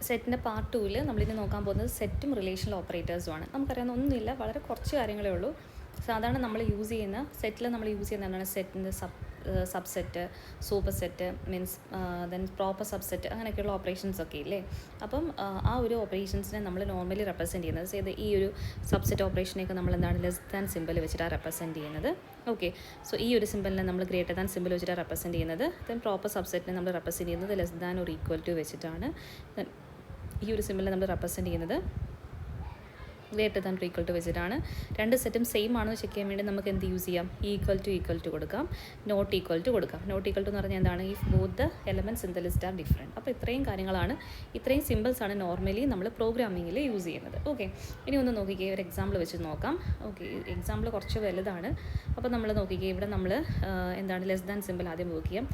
സെറ്റിൻ്റെ പാർട്ട് 2-ൽ നമ്മളിനി നോക്കാൻ പോകുന്നത് സെറ്റും റിലേഷണൽ ഓപ്പറേറ്റേഴ്സുമാണ്. നമുക്കറിയാവുന്ന ഒന്നുമില്ല, വളരെ കുറച്ച് കാര്യങ്ങളേ ഉള്ളൂ. സാധാരണ നമ്മൾ യൂസ് ചെയ്യുന്ന സെറ്റിൽ നമ്മൾ യൂസ് ചെയ്യുന്ന എന്താണ് സെറ്റിൻ്റെ subset, superset, means then proper subset, അങ്ങനെയൊക്കെയുള്ള ഓപ്പറേഷൻസ് ഒക്കെ ഇല്ലേ. അപ്പം ആ ഒരു ഓപ്പറേഷൻസിനെ നമ്മൾ നോർമലി റെപ്രസെൻറ്റ് ചെയ്യുന്നത് ചെയ്ത് ഈ ഒരു സബ്സെറ്റ് ഓപ്പറേഷനെയൊക്കെ നമ്മൾ എന്താണ് ലെസ് ദാൻ സിമ്പിൾ വെച്ചിട്ടാണ് റെപ്രസെൻറ്റ് ചെയ്യുന്നത്. ഓക്കെ, സോ ഈ ഒരു സിമ്പിളിനെ നമ്മൾ ഗ്രേറ്റർ ദാൻ സിമ്പിൾ വെച്ചിട്ടാണ് റെപ്രസെൻറ്റ് ചെയ്യുന്നത്. ദെൻ പ്രോപ്പർ സബ്സെറ്റിനെ നമ്മൾ റെപ്രസെൻറ്റ് ചെയ്യുന്നത് less than or equal to വെച്ചിട്ടാണ്. ഈ ഒരു സിമ്പിളിനെ നമ്മൾ റെപ്രസെൻറ്റ് ചെയ്യുന്നത് greater than or equal to വെച്ചിട്ടാണ്. രണ്ട് സെറ്റും സെയിം ആണെന്ന് ചെക്ക് ചെയ്യാൻ വേണ്ടി നമുക്ക് എന്ത് യൂസ് ചെയ്യാം? ഈക്വൽ ടു കൊടുക്കാം, നോട്ട് ഈക്വൽ ടു കൊടുക്കാം. നോട്ട് ഈക്വൽ ടു എന്ന് പറഞ്ഞാൽ എന്താണ്? If both the elements in the list are different. അപ്പോൾ ഇത്രയും കാര്യങ്ങളാണ്, ഇത്രയും സിമ്പിൾസാണ് നോർമലി നമ്മൾ പ്രോഗ്രാമിങ്ങിൽ യൂസ് ചെയ്യുന്നത്. ഓക്കെ, ഇനി ഒന്ന് നോക്കിക്കേ, ഒരു എക്സാമ്പിൾ വെച്ച് നോക്കാം. ഓക്കെ, എക്സാമ്പിൾ കുറച്ച് വലുതാണ്. അപ്പോൾ നമ്മൾ നോക്കിക്കേ, ഇവിടെ നമ്മൾ എന്താണ് ലെസ് ദാൻ സിമ്പിൾ ആദ്യം വർക്ക് ചെയ്യാം.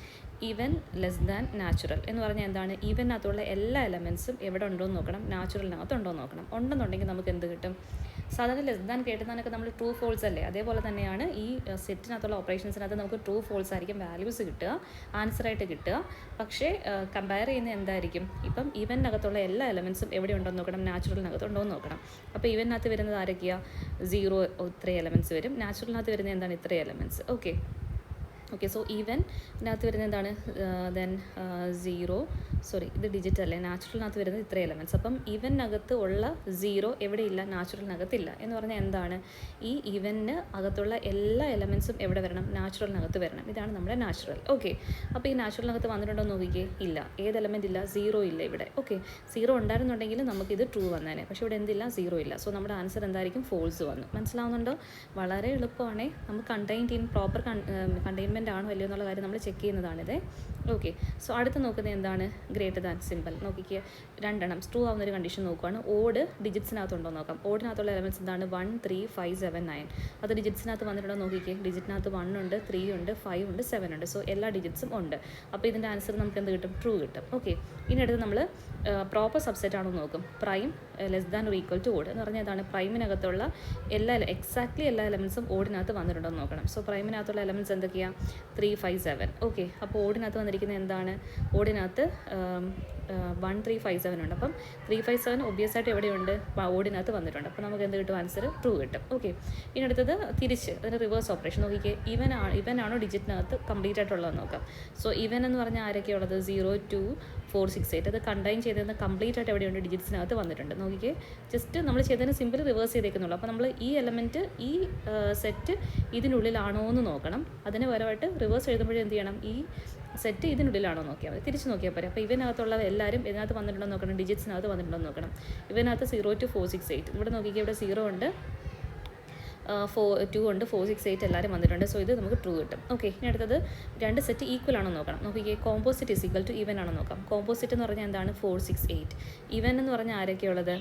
ഈവൻ, ലെസ് ദാൻ, നാച്ചുറൽ എന്ന് പറഞ്ഞാൽ എന്താണ്? ഈവനകത്തുള്ള എല്ലാ എലമെൻറ്റ്സും എവിടെ ഉണ്ടോ എന്ന് നോക്കണം, നാച്ചുറലിനകത്ത് ഉണ്ടോ എന്ന് നോക്കണം. ഉണ്ടെന്നുണ്ടെങ്കിൽ നമുക്ക് എന്ത് കിട്ടും? സാധാരണ ലെസ് ദാൻ കേട്ടുന്നതിനൊക്കെ നമ്മൾ ട്രൂ ഫോൾസ് അല്ലേ, അതേപോലെ തന്നെയാണ് ഈ സെറ്റിനകത്തുള്ള ഓപ്പറേഷൻസിനകത്ത് നമുക്ക് ട്രൂ ഫോൾസ് ആയിരിക്കും വാല്യൂസ് കിട്ടുക, ആൻസറായിട്ട് കിട്ടുക. പക്ഷേ കമ്പയർ ചെയ്യുന്നത് എന്തായിരിക്കും? ഇപ്പം ഈവനകത്തുള്ള എല്ലാ എലമെൻറ്റ്സും എവിടെ ഉണ്ടോ എന്ന് നോക്കണം, നാച്ചുറലിനകത്ത് ഉണ്ടോ എന്ന് നോക്കണം. അപ്പോൾ ഈവനകത്ത് വരുന്നത് ആരൊക്കെയാണ്? 0 ഇത്രയും എലമെൻറ്റ്സ് വരും. നാച്ചുറലിനകത്ത് വരുന്നത് എന്താണ്? ഇത്രയും എലമെൻറ്റ്സ്. ഓക്കെ, സോ ഈവനകത്ത് വരുന്നത് എന്താണ്? ദെൻ 0, സോറി ഇത് ഡിജിറ്റ് അല്ലേ, നാച്ചുറലിനകത്ത് വരുന്നത് ഇത്രയും എലമെൻറ്റ്സ്. അപ്പം ഈവനകത്ത് ഉള്ള 0 എവിടെയില്ല? നാച്ചുറലിനകത്തില്ല. എന്ന് പറഞ്ഞാൽ എന്താണ്? ഈ ഈവന് അകത്തുള്ള എല്ലാ എലമെൻറ്റ്സും എവിടെ വരണം? നാച്ചുറലിനകത്ത് വരണം. ഇതാണ് നമ്മുടെ നാച്ചുറൽ. ഓക്കെ, അപ്പോൾ ഈ നാച്ചുറലിനകത്ത് വന്നിട്ടുണ്ടോ എന്ന് നോക്കിക്കേ, ഇല്ല. ഏത് എലമെൻ്റ് ഇല്ല? 0 ഇല്ല ഇവിടെ. ഓക്കെ, 0 ഉണ്ടായിരുന്നുണ്ടെങ്കിൽ നമുക്കിത് ട്രൂ വന്നേനെ, പക്ഷേ ഇവിടെ എന്തില്ല? 0 ഇല്ല. സോ നമ്മുടെ ആൻസർ എന്തായിരിക്കും? ഫോൾസ് വന്നു. മനസ്സിലാവുന്നുണ്ടോ? വളരെ എളുപ്പമാണ്. നമുക്ക് കണ്ടെയ്ൻഡ് ഇൻ പ്രോപ്പർ കണ്ടെയ്ൻമെൻറ്റ് ആണോ അല്ലയോ എന്നുള്ള കാര്യം നമ്മൾ ചെക്ക് ചെയ്യുന്നതാണിത്. ഓക്കെ, സോ അടുത്ത് നോക്കുന്നത് എന്താണ്? Greater than simple. നോക്കിക്കുക, രണ്ടെണ്ണം ട്രൂ ആവുന്ന ഒരു കണ്ടീഷൻ നോക്കുകയാണ്. ഓഡ് ഡിജിറ്റ്സിനകത്തുണ്ടോ നോക്കാം. ഓഡിനകത്തുള്ള എലമെൻറ്റ്സ് എന്താണ്? 1, 3, 5, 7, 9. അത് ഡിജിറ്റ്സിനകത്ത് വന്നിട്ടുണ്ടോ നോക്കിക്കേ. ഡിജിറ്റിനകത്ത് 1 ഉണ്ട്, 3 ഉണ്ട്, 5 ഉണ്ട്, 7 ഉണ്ട്. സോ എല്ലാ ഡിജിറ്റ്സും ഉണ്ട്. അപ്പോൾ ഇതിൻ്റെ ആൻസർ നമുക്ക് എന്ത് കിട്ടും? ട്രൂ കിട്ടും. ഓക്കെ, ഇനി അടുത്ത് നമ്മൾ പ്രോപ്പർ സബ്സെറ്റ് ആണോ നോക്കും. Prime less than or equal to odd എന്ന് പറഞ്ഞാൽ എന്താണ്? പ്രൈമിനകത്തുള്ള എക്സാക്ട്ലി എല്ലാ എലമെൻറ്റ്സും ഓഡിനകത്ത് വന്നിട്ടുണ്ടോ എന്ന് നോക്കണം. സോ പ്രൈമിനകത്തുള്ള എലമെൻറ്റ്സ് എന്തൊക്കെയാണ്? 3, 5, 7. ഓക്കെ, അപ്പോൾ ഓഡിനകത്ത് വന്നിരിക്കുന്നത് എന്താണ്? ഓഡിനകത്ത് 1, 3, 5, 7 ഉണ്ട്. അപ്പം 3, 5, 7 ഒബ്വിയസ് ആയിട്ട് എവിടെയുണ്ട്? ഓഡിനകത്ത് വന്നിട്ടുണ്ട്. അപ്പോൾ നമുക്ക് എന്ത് കിട്ടും? ആൻസർ ട്രൂ കിട്ടും. ഓക്കെ, ഇനി അടുത്തത് തിരിച്ച് അതിന് റിവേഴ്സ് ഓപ്പറേഷൻ നോക്കിക്കേ. ഇവൻ ആണോ ഡിജിറ്റിനകത്ത് കംപ്ലീറ്റ് ആയിട്ടുള്ളതെന്ന് നോക്കാം. സോ ഇവൻ എന്ന് പറഞ്ഞാൽ ആരൊക്കെയുള്ളത്? 0, 2, 4, 6, 8. അത് കണ്ടെയ്ൻ ചെയ്തതെന്ന് കംപ്ലീറ്റ് ആയിട്ട് എവിടെയുണ്ട്? ഡിജിറ്റ്സിനകത്ത് വന്നിട്ടുണ്ട്. നോക്കിക്കേ, ജസ്റ്റ് നമ്മൾ ചെയ്തതിന് സിമ്പിൾ റിവേഴ്സ് ചെയ്തേക്കുന്നുള്ളൂ. അപ്പോൾ നമ്മൾ ഈ എലമെൻറ്റ്, ഈ സെറ്റ് ഇതിനുള്ളിലാണോ എന്ന് നോക്കണം. അതിന് പരമായിട്ട് റിവേഴ്സ് എഴുതുമ്പോഴേ എന്ത് ചെയ്യണം? ഈ സെറ്റ് ഇതിനുള്ളിലാണോ നോക്കിയാൽ മതി, തിരിച്ച് നോക്കിയാൽ പോരെ. അപ്പോൾ ഇവനകത്തുള്ള എല്ലാവരും ഇതിനകത്ത് വന്നിട്ടുണ്ടോ നോക്കണം, ഡിജിറ്റ്സിനകത്ത് വന്നിട്ടുണ്ടോ നോക്കണം. ഇവനകത്ത് 0 to 4, 6, 8. ഇവിടെ നോക്കിക്കുക, ഇവിടെ 0 ഉണ്ട്, 2 ഉണ്ട്, 4, 6, 8 എല്ലാവരും വന്നിട്ടുണ്ട്. സോ ഇത് നമുക്ക് ട്രൂ കിട്ടും. ഓക്കെ, ഇനി അടുത്തത് രണ്ട് സെറ്റ് ഈക്വൽ ആണോ നോക്കണം. നോക്കിക്കേ, composite is equal to even ആണോ നോക്കാം. കോമ്പോസിറ്റ് എന്ന് പറഞ്ഞാൽ എന്താണ്? 4, 6, 8. ഈവൻ എന്ന് പറഞ്ഞാൽ ആരൊക്കെയുള്ളത്?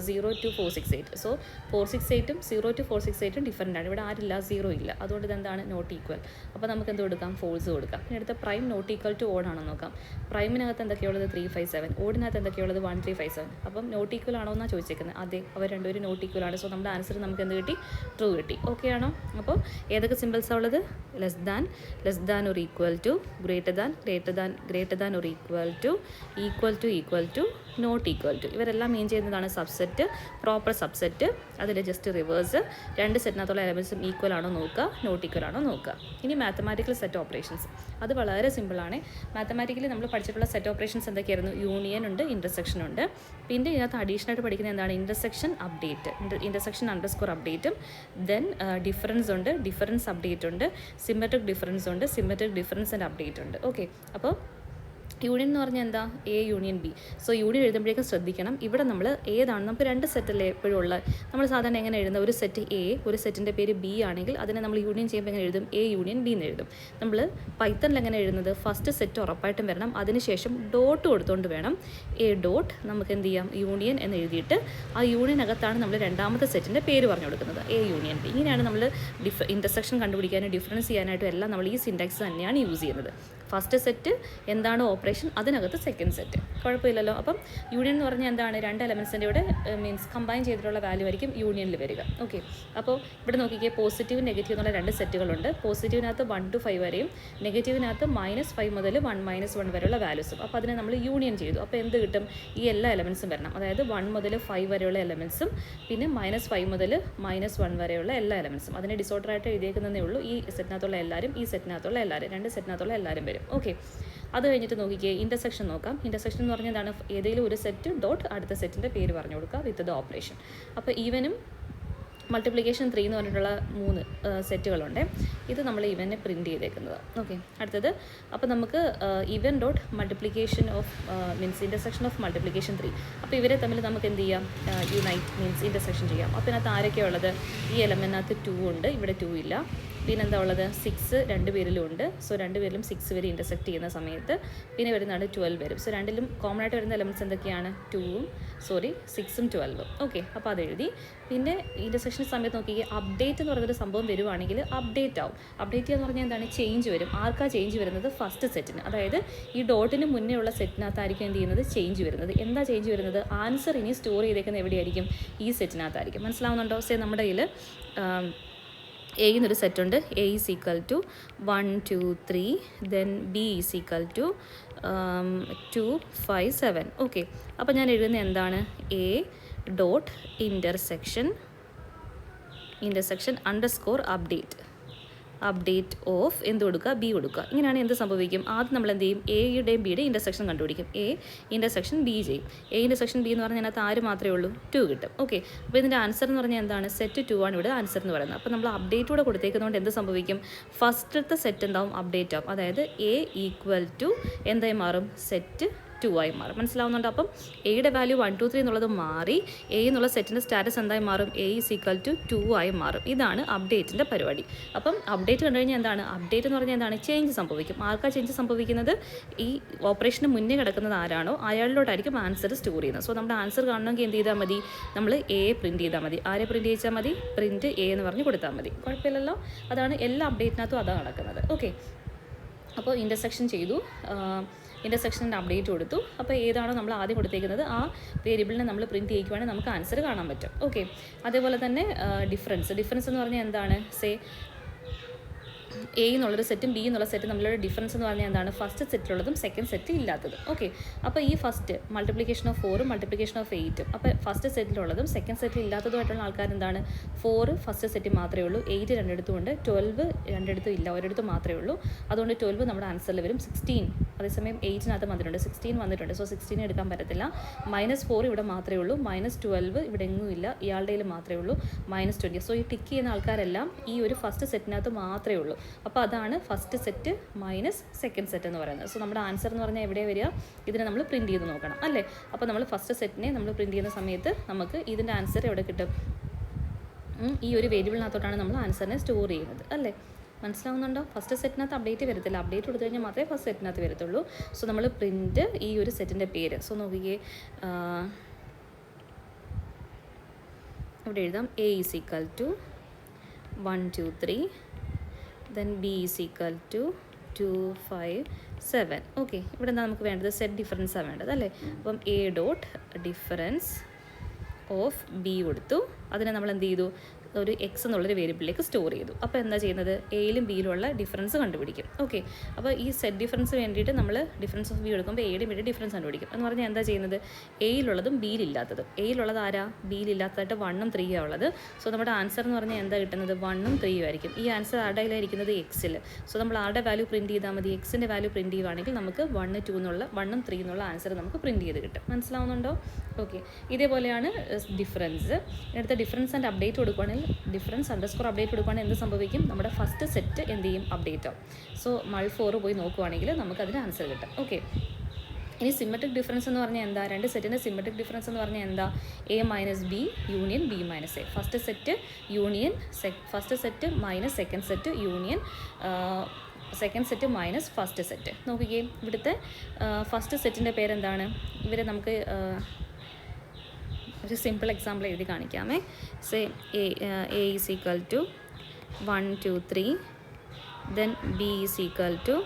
0 to 4, 6, 8. സോ 4, 6, 8ഉം 0 to 4, 6, 8ഉം ഡിഫറൻ്റ് ആണ്. ഇവിടെ ആരില്ല? 0 ഇല്ല. അതുകൊണ്ട് ഇതെന്താണ്? Not equal. അപ്പോൾ നമുക്ക് എന്ത് കൊടുക്കാം? ഫോൾസ് കൊടുക്കാം. ഇനി അടുത്ത prime not equal to odd ആണോ നോക്കാം. പ്രൈമിനകത്ത് എന്തൊക്കെയുള്ളത്? 3, 5, 7. ഓഡിനകത്ത് എന്തൊക്കെയുള്ളത്? 1, 3, 5, 7. അപ്പം നോട്ട് ഈക്വൽ ആണോ എന്നാണ് ചോദിച്ചേക്കുന്നത്. അതെ, അവർ രണ്ടുപേരും നോട്ട് ഈക്വൽ ആണ്. സോ നമ്മുടെ ആൻസർ നമുക്ക് എന്ത് കിട്ടി? ട്രൂ കിട്ടി. ഓക്കെ ആണോ? അപ്പോൾ ഏതൊക്കെ സിമ്പിൾസാണ് ഉള്ളത്? Less than or equal to, greater than or equal to, not equal to. ഇവരെല്ലാം മീൻ ചെയ്യുന്നതാണ് സബ്സെറ്റ്, പ്രോപ്പർ സബ്സെറ്റ്. അതിൽ ജസ്റ്റ് റിവേഴ്സ്. രണ്ട് സെറ്റിനകത്തുള്ള എലമെൻറ്റ്സും ഈക്വൽ ആണോ നോക്കുക, നോട്ട് ഈക്വൽ ആണോ നോക്കുക. ഇനി മാത്തമാറ്റിക്കൽ സെറ്റ് ഓപ്പറേഷൻസ്. അത് വളരെ സിമ്പിളാണ്. മാത്തമാറ്റിക്കലി നമ്മൾ പഠിച്ചിട്ടുള്ള സെറ്റ് ഓപ്പറേഷൻസ് എന്തൊക്കെയായിരുന്നു? യൂണിയൻ ഉണ്ട്, ഇൻ്റർസെക്ഷൻ ഉണ്ട്. പിന്നെ ഇതിനകത്ത് അഡീഷണൽ ആയിട്ട് പഠിക്കുന്നത് എന്താണ്? ഇൻ്റർസെക്ഷൻ അപ്ഡേറ്റ്, ഇൻ്റർസെക്ഷൻ അണ്ടർസ്കോർ അപ്ഡേറ്റും. ദെൻ ഡിഫറൻസ് ഉണ്ട്, ഡിഫറൻസ് അപ്ഡേറ്റ് ഉണ്ട്. സിമെട്രിക് ഡിഫറൻസ് ഉണ്ട്, സിമെട്രിക് ഡിഫറൻസ് ആൻഡ് അപ്ഡേറ്റ് ഉണ്ട്. ഓക്കെ, അപ്പോൾ യൂണിയൻ എന്ന് പറഞ്ഞാൽ എന്താ? A union B. So union എഴുതുമ്പോഴേക്കും ശ്രദ്ധിക്കണം, ഇവിടെ നമ്മൾ ഏതാണ്, നമുക്ക് രണ്ട് സെറ്റല്ലേ എപ്പോഴും ഉള്ളത്. നമ്മൾ സാധാരണ എങ്ങനെ എഴുതുന്നത്? ഒരു സെറ്റ് എ, ഒരു സെറ്റിൻ്റെ പേര് ബി ആണെങ്കിൽ അതിനെ നമ്മൾ യൂണിയൻ ചെയ്യുമ്പോൾ എങ്ങനെ എഴുതും? എ യൂണിയൻ ബി എന്ന് എഴുതും. നമ്മൾ പൈത്തണിൽ എങ്ങനെ എഴുതുന്നത്? ഫസ്റ്റ് സെറ്റ് ഉറപ്പായിട്ടും വരണം, അതിനുശേഷം ഡോട്ട് കൊടുത്തുകൊണ്ട് വേണം എ ഡോട്ട് നമുക്ക് എന്ത് ചെയ്യാം? യൂണിയൻ എന്ന് എഴുതിയിട്ട് ആ യൂണിയനകത്താണ് നമ്മൾ രണ്ടാമത്തെ സെറ്റിൻ്റെ പേര് പറഞ്ഞു കൊടുക്കുന്നത്, എ യൂണിയൻ ബി. ഇങ്ങനെയാണ് നമ്മൾ ഇൻ്റർസെക്ഷൻ കണ്ടുപിടിക്കാനും ഡിഫറൻസ് ചെയ്യാനായിട്ടും എല്ലാം നമ്മൾ ഈ സിൻടാക്സ് തന്നെയാണ് യൂസ് ചെയ്യുന്നത്. ഫസ്റ്റ് സെറ്റ് എന്താണോ ഓപ്പറേഷൻ അതിനകത്ത് സെക്കൻഡ് സെറ്റ്, കുഴപ്പമില്ലല്ലോ. അപ്പം യൂണിയൻ എന്ന് പറഞ്ഞാൽ എന്താണ്, രണ്ട് എലമെൻസിൻ്റെ കൂടെ മീൻസ് കമ്പൈൻ ചെയ്തിട്ടുള്ള വാല്യൂ ആയിരിക്കും യൂണിയനിൽ വരിക. ഓക്കെ, അപ്പോൾ ഇവിടെ നോക്കിക്കേ, പോസിറ്റീവ് നെഗറ്റീവ് എന്നുള്ള രണ്ട് സെറ്റുകളുണ്ട്. പോസിറ്റീവിനകത്ത് 1 to 5 വരെയും നെഗറ്റീവിനകത്ത് -5 മുതൽ 1 - 1 വരെയുള്ള വാല്യൂസും. അപ്പോൾ അതിനെ നമ്മൾ യൂണിയൻ ചെയ്തു. അപ്പോൾ എന്ത് കിട്ടും, ഈ എല്ലാ എലമെൻസും വരണം. അതായത് 1 മുതൽ 5 വരെയുള്ള എലമെൻസും പിന്നെ -5 മുതൽ -1 വരെയുള്ള എല്ലാ എലമെൻസും. അതിനെ ഡിസോർഡറായിട്ട് എഴുതിയേക്കുന്നതേ ഉള്ളൂ. ഈ സെറ്റിനകത്തുള്ള എല്ലാവരും, ഈ സെറ്റിനകത്തുള്ള എല്ലാവരും, രണ്ട് സെറ്റിനകത്തുള്ള എല്ലാവരും വരും. ഓക്കെ, അത് കഴിഞ്ഞിട്ട് നോക്കിക്കേ, ഇൻ്റർസെക്ഷൻ നോക്കാം. ഇൻ്റർസെക്ഷൻ എന്ന് പറഞ്ഞാൽ എന്താണ്, ഏതെങ്കിലും ഒരു സെറ്റ് ഡോട്ട് അടുത്ത സെറ്റിൻ്റെ പേര് പറഞ്ഞു കൊടുക്കുക വിത്ത് ദ ഓപ്പറേഷൻ. അപ്പോൾ ഈവനും മൾട്ടിപ്ലിക്കേഷൻ 3 എന്ന് പറഞ്ഞിട്ടുള്ള 3 സെറ്റുകളുണ്ട്. ഇത് നമ്മൾ ഇവനെ പ്രിൻറ്റ് ചെയ്തേക്കുന്നത്. ഓക്കെ, അടുത്തത് അപ്പോൾ നമുക്ക് ഇവൻ dot multiplication of means intersection of multiplication 3. അപ്പോൾ ഇവരെ തമ്മിൽ നമുക്ക് എന്ത് ചെയ്യാം, യുണൈറ്റ് മീൻസ് ഇൻ്റർസെക്ഷൻ ചെയ്യാം. അപ്പോൾ ഇതിനകത്ത് ആരൊക്കെയാണ് ഉള്ളത്, ഈ എലമെൻറ്റിനകത്ത് 2 ഉണ്ട്, ഇവിടെ 2 ഇല്ല. പിന്നെന്താ ഉള്ളത്, 6 രണ്ട് പേരിലും ഉണ്ട്. സോ രണ്ട് പേരിലും 6 വരെ ഇൻ്റർസെക്റ്റ് ചെയ്യുന്ന സമയത്ത് പിന്നെ വരുന്നതാണ് 12 വരും. സോ രണ്ടിലും കോമൺ ആയിട്ട് വരുന്ന എലമെൻറ്റ്സ് എന്തൊക്കെയാണ്, 6ഉം 12ഉം. ഓക്കെ, അപ്പോൾ അത് എഴുതി. പിന്നെ ഇൻ്റർസെക്ഷൻ സമയത്ത് നോക്കി, അപ്ഡേറ്റ് എന്ന് പറയുന്നൊരു സംഭവം വരുവാണെങ്കിൽ അപ്ഡേറ്റ് ആവും. അപ്ഡേറ്റ് എന്ന് പറഞ്ഞാൽ എന്താണ്, ചേഞ്ച് വരും. ആർക്കാ ചേഞ്ച് വരുന്നത്, ഫസ്റ്റ് സെറ്റിന്. അതായത് ഈ ഡോട്ടിന് മുന്നേ ഉള്ള സെറ്റിനകത്തായിരിക്കും എന്ത് ചെയ്യുന്നത്, ചേഞ്ച് വരുന്നത്. എന്താ ചേഞ്ച് വരുന്നത്, ആൻസർ ഇനി സ്റ്റോർ ചെയ്തേക്കുന്നത് എവിടെയായിരിക്കും, ഈ സെറ്റിനകത്തായിരിക്കും. മനസ്സിലാവുന്നുണ്ടോ? സേ നമ്മുടെ കയ്യിൽ എ എന്നൊരു സെറ്റുണ്ട്. A is equal to 1 2 3, then B is equal to 2 5 7. Okay, അപ്പോൾ ഞാൻ എഴുതുന്നത് എന്താണ്, A dot intersection underscore update of എന്ത് കൊടുക്കുക, ബി കൊടുക്കുക. ഇങ്ങനെയാണ് എന്ത് സംഭവിക്കും, ആദ്യം നമ്മൾ എന്ത് ചെയ്യും, എയുടെയും ബിയുടെയും ഇൻ്റർസെക്ഷൻ കണ്ടുപിടിക്കും. എ ഇൻ്റർസെക്ഷൻ ബി ചെയ്യും. എ ഇൻ്റർസെക്ഷൻ ബി എന്ന് പറഞ്ഞാൽ അതിനകത്ത് ആര് മാത്രമേ ഉള്ളൂ, 2 കിട്ടും. ഓക്കെ, അപ്പോൾ ഇതിൻ്റെ ആൻസർ എന്ന് പറഞ്ഞാൽ എന്താണ്, സെറ്റ് 2 ആണ് ഇവിടെ ആൻസർ എന്ന് പറയുന്നത്. അപ്പോൾ നമ്മൾ അപ്ഡേറ്റ് കൂടെ കൊടുത്തേക്കുന്നതുകൊണ്ട് എന്ത് സംഭവിക്കും, ഫസ്റ്റത്തെ സെറ്റ് എന്താവും, അപ്ഡേറ്റ് ആവും. അതായത് എ ഈക്വൽ ടു എന്തായി മാറും, സെറ്റ് 2 ആയി മാറും. മനസ്സിലാവുന്നുണ്ട്? അപ്പം എയുടെ വാല്യൂ 1 2 3 എന്നുള്ളത് മാറി എ എന്നുള്ള സെറ്റിൻ്റെ സ്റ്റാറ്റസ് എന്തായി മാറും, എ ഈസ് ഈക്വൽ ടു 2 ആയി മാറും. ഇതാണ് അപ്ഡേറ്റിൻ്റെ പരിപാടി. അപ്പം അപ്ഡേറ്റ് കണ്ടു കഴിഞ്ഞാൽ എന്താണ്, അപ്ഡേറ്റ് എന്ന് പറഞ്ഞാൽ എന്താണ്, ചേഞ്ച് സംഭവിക്കും. ആർക്കാ ചേഞ്ച് സംഭവിക്കുന്നത്, ഈ ഓപ്പറേഷന് മുന്നേ കിടക്കുന്നത് ആരാണോ അയാളിലോട്ടായിരിക്കും ആൻസർ സ്റ്റോർ ചെയ്യുന്നത്. സോ നമ്മുടെ ആൻസർ കാണണമെങ്കിൽ എന്ത് ചെയ്താൽ മതി, നമ്മൾ എ പ്രിൻറ്റ് ചെയ്താൽ മതി. ആരെ പ്രിൻറ്റ് ചെയ്യിച്ചാൽ മതി, പ്രിൻറ്റ് എ എന്ന് പറഞ്ഞ് കൊടുത്താൽ മതി. കുഴപ്പമില്ലല്ലോ, അതാണ് എല്ലാ അപ്ഡേറ്റിനകത്തും അതാണ് നടക്കുന്നത്. ഓക്കെ, അപ്പോൾ ഇൻ്റർസെക്ഷൻ ചെയ്തു, ഇൻ്റർസെക്ഷൻ്റെ അപ്ഡേറ്റ് കൊടുത്തു. അപ്പോൾ ഏതാണോ നമ്മൾ ആദ്യം കൊടുത്തേക്കുന്നത് ആ വേരിയബിളിനെ നമ്മൾ പ്രിൻറ്റ് ചെയ്യിക്കുവാണെങ്കിൽ നമുക്ക് ആൻസർ കാണാൻ പറ്റും. ഓക്കെ, അതേപോലെ തന്നെ ഡിഫറൻസ് എന്ന് പറഞ്ഞാൽ എന്താണ്, സേ എ എന്നുള്ളൊരു സെറ്റും ബി എന്നുള്ള സെറ്റും തമ്മിലുള്ള ഡിഫറൻസ് എന്ന് പറഞ്ഞാൽ എന്താണ്, ഫസ്റ്റ് സെറ്റിലുള്ളതും സെക്കൻഡ് സെറ്റ് ഇല്ലാത്തതും. ഓക്കെ, അപ്പോൾ ഈ ഫസ്റ്റ് മൾട്ടിപ്ലിക്കേഷൻ ഓഫ് 4ഉം മൾട്ടിപ്ലിക്കേഷൻ ഓഫ് 8ഉം, അപ്പോൾ ഫസ്റ്റ് സെറ്റിലുള്ളതും സെക്കൻഡ് സെറ്റിൽ ഇല്ലാത്തതുമായിട്ടുള്ള ആൾക്കാർ എന്താണ്, 4 ഫസ്റ്റ് സെറ്റ് മാത്രമേ ഉള്ളൂ, 8 രണ്ടിടത്തും ഉണ്ട്, 12 രണ്ടിടത്തും ഇല്ല, ഒരിടത്ത് മാത്രമേ ഉള്ളൂ. അതുകൊണ്ട് 12 നമ്മുടെ ആൻസറിൽ വരും. 16 അതേസമയം 8-നകത്ത് വന്നിട്ടുണ്ട്, 16 വന്നിട്ടുണ്ട്. സോ 16 എടുക്കാൻ പറ്റത്തില്ല. -4 ഇവിടെ മാത്രമേ ഉള്ളൂ, -12 ഇവിടെ എങ്ങും ഇല്ല, ഇയാളുടെ മാത്രമേ ഉള്ളൂ, -20. സോ ഈ ടിക്ക് ചെയ്യുന്ന ആൾക്കാരെല്ലാം ഈ ഒരു ഫസ്റ്റ് സെറ്റിനകത്ത് മാത്രമേ ഉള്ളൂ. അപ്പോൾ അതാണ് first set minus second set എന്ന് പറയുന്നത്. സോ നമ്മുടെ ആൻസർ എന്ന് പറഞ്ഞാൽ എവിടെ വരിക, ഇതിനെ നമ്മൾ പ്രിൻറ്റ് ചെയ്ത് നോക്കണം അല്ലേ. അപ്പോൾ നമ്മൾ ഫസ്റ്റ് സെറ്റിനെ നമ്മൾ പ്രിൻറ്റ് ചെയ്യുന്ന സമയത്ത് നമുക്ക് ഇതിൻ്റെ ആൻസർ എവിടെ കിട്ടും, ഈ ഒരു വേരിയബിളിനകത്തോട്ടാണ് നമ്മൾ ആൻസറിനെ സ്റ്റോർ ചെയ്യുന്നത് അല്ലേ. മനസ്സിലാവുന്നുണ്ടോ? ഫസ്റ്റ് സെറ്റിനകത്ത് അപ്ഡേറ്റ് വരത്തില്ല, അപ്ഡേറ്റ് കൊടുത്തു കഴിഞ്ഞാൽ മാത്രമേ ഫസ്റ്റ് സെറ്റിനകത്ത് വരത്തുള്ളൂ. സോ നമ്മൾ പ്രിൻറ്റ് ഈ ഒരു സെറ്റിൻ്റെ പേര്, സോ നോക്കിക്കേ, ഇവിടെ എഴുതാം A is equal to 1 2 3, then b is equal to 2 5 7. Okay, ഇവിടെ എന്താ നമുക്ക് വേണ്ടത്, സെറ്റ് ഡിഫറൻസാണ് വേണ്ടത് അല്ലേ. അപ്പം A dot difference of B കൊടുത്തു, അതിനെ നമ്മൾ എന്ത് ചെയ്തു, ഒരു എക്സ് എന്നുള്ളൊരു വേരിയബിളിലേക്ക് സ്റ്റോർ ചെയ്തു. അപ്പോൾ എന്താ ചെയ്യുന്നത്, എയിലും ബിയിലുള്ള ഡിഫറൻസ് കണ്ടുപിടിക്കും. ഓക്കെ, അപ്പോൾ ഈ സെറ്റ് ഡിഫറൻസ് വേണ്ടിയിട്ട് നമ്മൾ ഡിഫറൻസ് ഓഫ് ബി എടുക്കുമ്പോൾ എയുടെയും ബിയുടെ ഡിഫറൻസ് കണ്ടുപിടിക്കും. എന്ന് പറഞ്ഞാൽ എന്താ ചെയ്യുന്നത്, എയിലുള്ളതും ബിയിലില്ലാത്തതും. എയിലുള്ളത് ആരാ, ബിയിലില്ലാത്തതായിട്ട് 1ഉം 3 ഉള്ളത്. സോ നമ്മുടെ ആൻസർ എന്ന് പറഞ്ഞാൽ എന്താ കിട്ടുന്നത്, 1ഉം 3ഉം ആയിരിക്കും. ഈ ആൻസർ ആരുടെ കയ്യിലായിരിക്കുന്നത്, എക്സിൽ. സോ നമ്മൾ ആരുടെ വാല്യൂ പ്രിൻറ്റ് ചെയ്താൽ മതി, എക്സിൻ്റെ വാല്യൂ പ്രിൻറ്റ് ചെയ്യുകയാണെങ്കിൽ നമുക്ക് 1 2 എന്നുള്ള 1ഉം 3 എന്നുള്ള ആൻസർ നമുക്ക് പ്രിൻറ്റ് ചെയ്ത് കിട്ടും. മനസ്സിലാവുന്നുണ്ടോ? ഓക്കെ, ഇതേപോലെയാണ് ഡിഫറൻസ്. അടുത്ത ഡിഫറൻസ് ആൻഡ് അപ്ഡേറ്റ് കൊടുക്കുകയാണെങ്കിൽ, ഡിഫറൻസ് അണ്ടർസ്കോർ അപ്ഡേറ്റ് കൊടുക്കുകയാണെങ്കിൽ എന്ത് സംഭവിക്കും, നമ്മുടെ ഫസ്റ്റ് സെറ്റ് എന്ത് ചെയ്യും, അപ്ഡേറ്റ് ആവും. സോ -4 പോയി നോക്കുവാണെങ്കിൽ നമുക്കതിന് ആൻസർ കിട്ടും. ഓക്കെ, ഇനി സിമെട്രിക് ഡിഫറൻസ് എന്ന് പറഞ്ഞാൽ എന്താ, രണ്ട് സെറ്റിൻ്റെ സിമെട്രിക് ഡിഫറൻസ് എന്ന് പറഞ്ഞാൽ എന്താ, A minus B union B minus A. First set union first set minus second set union second set minus first set. നോക്കിക്കേ, ഇവിടുത്തെ ഫസ്റ്റ് സെറ്റിൻ്റെ പേരെന്താണ്, ഇവരെ നമുക്ക് ഒരു സിമ്പിൾ എക്സാമ്പിൾ എഴുതി കാണിക്കാമേ. Say A is equal to 1 2 3, then B is equal to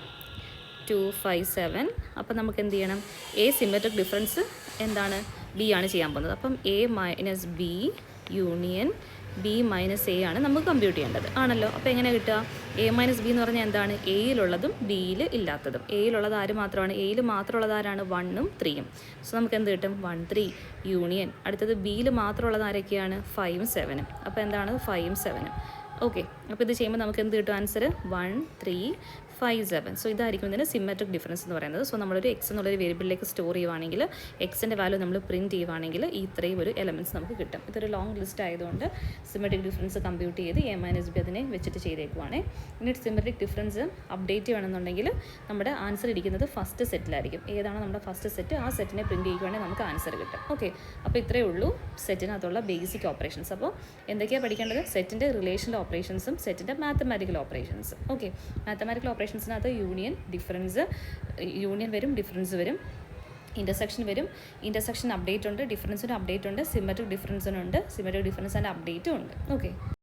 2 5 7. അപ്പോൾ നമുക്ക് എന്ത് ചെയ്യണം? എ സിമെട്രിക് ഡിഫറൻസ് എന്താണ്? ബി ആണ് ചെയ്യാൻ പോകുന്നത്. അപ്പം A minus B union B minus A ആണ് നമുക്ക് കമ്പ്യൂട്ട് ചെയ്യേണ്ടത് ആണല്ലോ. അപ്പോൾ എങ്ങനെ കിട്ടുക? എ മൈനസ് ബി എന്ന് പറഞ്ഞാൽ എന്താണ്? എയിലുള്ളതും ബിയിൽ ഇല്ലാത്തതും. എയിലുള്ളത് ആര് മാത്രമാണ്? എയിൽ മാത്രമുള്ളത് ആരാണ്? 1ഉം 3ഉം. സോ നമുക്ക് എന്ത് കിട്ടും? 1 3 യൂണിയൻ. അടുത്തത് ബിയിൽ മാത്രമുള്ളത് ആരൊക്കെയാണ്? 5ഉം 7ഉം. അപ്പോൾ എന്താണ്? 5ഉം 7ഉം. ഓക്കെ, അപ്പോൾ ഇത് ചെയ്യുമ്പോൾ നമുക്ക് എന്ത് കിട്ടും? ആൻസർ 1 3 5 7. സോ ഇതായിരിക്കും ഇതിൻ്റെ സിമെട്രിക് ഡിഫറൻസ് എന്ന് പറയുന്നത്. സോ നമ്മളൊരു എക്സ് എന്നുള്ളൊരു വേരിയബിളിലേക്ക് സ്റ്റോർ ചെയ്യുവാണെങ്കിൽ, എക്സിൻ്റെ വാല്യൂ നമ്മൾ പ്രിൻറ്റ് ചെയ്യുവാണെങ്കിൽ ഈ ഇത്രയും ഒരു എലമെൻറ്റ്സ് നമുക്ക് കിട്ടും. ഇതൊരു ലോങ് ലിസ്റ്റ് ആയതുകൊണ്ട് സിമെട്രിക് ഡിഫറൻസ് കമ്പ്യൂട്ട് ചെയ്ത് എ മൈനസ് ബി അതിനെ വെച്ചിട്ട് ചെയ്തേക്കുവാണ്. ഇനി സിമെട്രിക് ഡിഫറൻസ് അപ്ഡേറ്റ് ചെയ്യണമെന്നുണ്ടെങ്കിൽ നമ്മുടെ ആൻസർ ഇരിക്കുന്നത് ഫസ്റ്റ് സെറ്റിലായിരിക്കും. ഏതാണോ നമ്മുടെ ഫസ്റ്റ് സെറ്റ്, ആ സെറ്റിനെ പ്രിൻറ്റ് ചെയ്യുകയാണെങ്കിൽ നമുക്ക് ആൻസർ കിട്ടും. ഓക്കെ, അപ്പോൾ ഇത്രയേ ഉള്ളൂ സെറ്റിനകത്തുള്ള ബേസിക് ഓപ്പറേഷൻസ്. അപ്പോൾ എന്തൊക്കെയാണ് പഠിക്കേണ്ടത്? സെറ്റിൻ്റെ റിലേഷണൽ ഓപ്പറേഷൻസും സെറ്റിൻ്റെ മാത്തമാറ്റിക്കൽ ഓപ്പറേഷൻസ്. ഓക്കെ, മാത്തമാറ്റിക്കൽ ഓപ്പറേഷൻസിനകത്ത് യൂണിയൻ, ഡിഫറൻസ്, യൂണിയൻ വരും, ഡിഫറൻസ് വരും, ഇൻ്റർസെക്ഷൻ വരും. ഇൻ്റർസെക്ഷൻ അപ്ഡേറ്റ് ഉണ്ട്, ഡിഫറൻസിന് അപ്ഡേറ്റ് ഉണ്ട്, സിമെട്രിക് ഡിഫറൻസിനുണ്ട്, സിമെട്രിക് ഡിഫറൻസിൻ്റെ അപ്ഡേറ്റും ഉണ്ട്. ഓക്കെ.